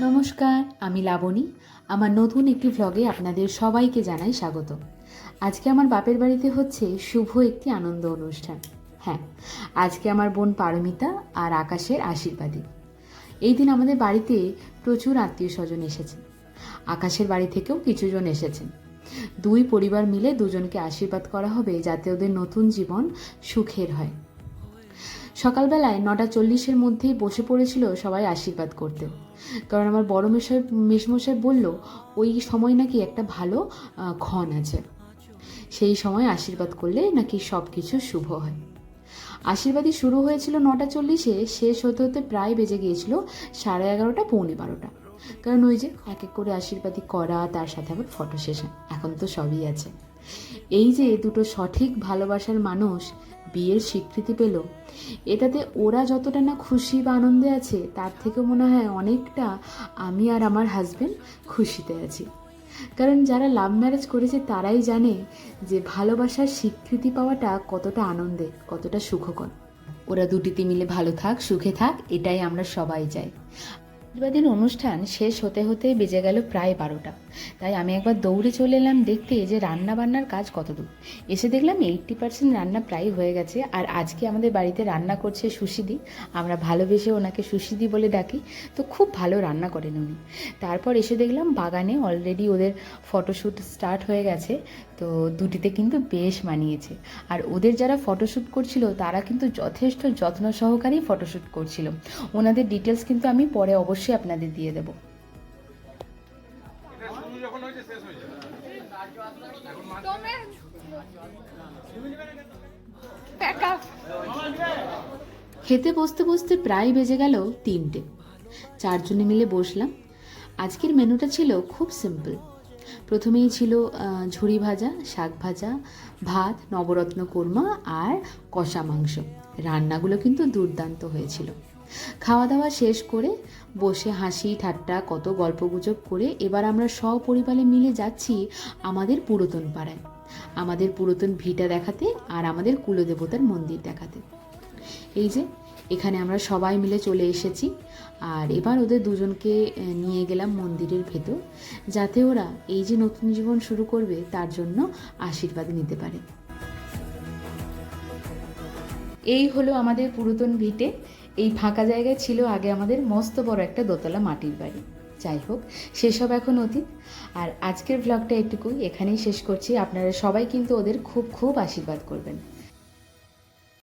নমস্কার, আমি লাবণী। আমার নতুন একটি ভ্লগে আপনাদের সবাইকে জানাই স্বাগত। আজকে আমার বাপের বাড়িতে হচ্ছে শুভ একটি আনন্দ অনুষ্ঠান। হ্যাঁ, আজকে আমার বোন পারমিতা আর আকাশের আশীর্বাদী। এই দিন আমাদের বাড়িতে প্রচুর আত্মীয় স্বজন এসেছেন। আকাশের বাড়ি থেকেও কিছুজন এসেছেন। দুই পরিবার মিলে দুজনকে আশীর্বাদ করা হবে যাতে ওদের নতুন জীবন সুখের হয়। সকালবেলায় 9:40-এর মধ্যেই বসে পড়েছিল সবাই আশীর্বাদ করতে, কারণ আমার বড় মেশমশাই বলল ওই সময় নাকি একটা ভালো ক্ষণ আছে, সেই সময় আশীর্বাদ করলে নাকি সব কিছু শুভ হয়। আশীর্বাদই শুরু হয়েছিল 9:40-এ, শেষ হতে হতে প্রায় বেজে গিয়েছিল 11:30, পৌনে 12টা। কারণ ওই যে এক এক করে আশীর্বাদী করা, তার সাথে আবার ফটো সেশন, এখন তো সবই আছে। এই যে দুটো সঠিক ভালোবাসার মানুষ বিয়ের স্বীকৃতি পেল, এটাতে ওরা যতটা না খুশি বা আনন্দে আছে, তার থেকেও মনে হয় অনেকটা আমি আর আমার হাজবেন্ড খুশিতে আছি। কারণ যারা লাভ ম্যারেজ করেছে তারাই জানে যে ভালোবাসার স্বীকৃতি পাওয়াটা কতটা আনন্দের, কতটা সুখকর। ওরা দুটিতে মিলে ভালো থাক, সুখে থাক, এটাই আমরা সবাই চাই। আশীর্বাদের অনুষ্ঠান শেষ হতে হতে বেজে গেল প্রায় 12টা। তাই আমি একবার দৌড়ে চলে এলাম দেখতে যে রান্না বান্নার কাজ কতদূর। এসে দেখলাম 80% রান্না প্রায় হয়ে গেছে। আর আজকে আমাদের বাড়িতে রান্না করছে সুশিদি। আমরা ভালোবেসে ওনাকে সুশিদি বলে ডাকি, তো খুব ভালো রান্না করেন উনি। তারপর এসে দেখলাম বাগানে অলরেডি ওদের ফটোশ্যুট স্টার্ট হয়ে গেছে। তো দুটিতে কিন্তু বেশ মানিয়েছে। আর ওদের যারা ফটোশ্যুট করছিল তারা কিন্তু যথেষ্ট যত্ন সহকারেই ফটোশ্যুট করছিল। ওনাদের ডিটেলস কিন্তু আমি পরে অবশ্যই আপনাদের দিয়ে দেব। খেতে বসতে বসতে প্রায় বেজে গেল 3টে। চারজনে মিলে বসলাম। আজকের মেনুটা ছিল খুব সিম্পল। প্রথমেই ছিল ঝুরি ভাজা, শাক ভাজা, ভাত, নবরত্ন কোরমা আর কষা মাংস। রান্নাগুলো কিন্তু দুর্দান্ত হয়েছিল। খাওয়া দাওয়া শেষ করে বসে হাসি ঠাট্টা কত গল্পগুজব করে এবার আমরা সপরিবারে মিলে যাচ্ছি আমাদের পুরাতন পাড়ায়, আমাদের পুরাতন ভিটা দেখাতে আর আমাদের কুলদেবতার মন্দির দেখাতে। এই যে এখানে আমরা সবাই মিলে চলে এসেছি। আর এবার ওদের দুজনকে নিয়ে গেলাম মন্দিরের ভেতর, যাতে ওরা এই যে নতুন জীবন শুরু করবে তার জন্য আশীর্বাদ নিতে পারে। এই হলো আমাদের পুরাতন ভিটে। এই ফাঁকা জায়গায় ছিল আগে আমাদের মস্ত বড় একটা দোতলা মাটির বাড়ি। যাই হোক, সেসব এখন অতীত। আর আজকের ভ্লগটা এটুকুই, এখানেই শেষ করছি। আপনারা সবাই কিন্তু ওদের খুব খুব আশীর্বাদ করবেন।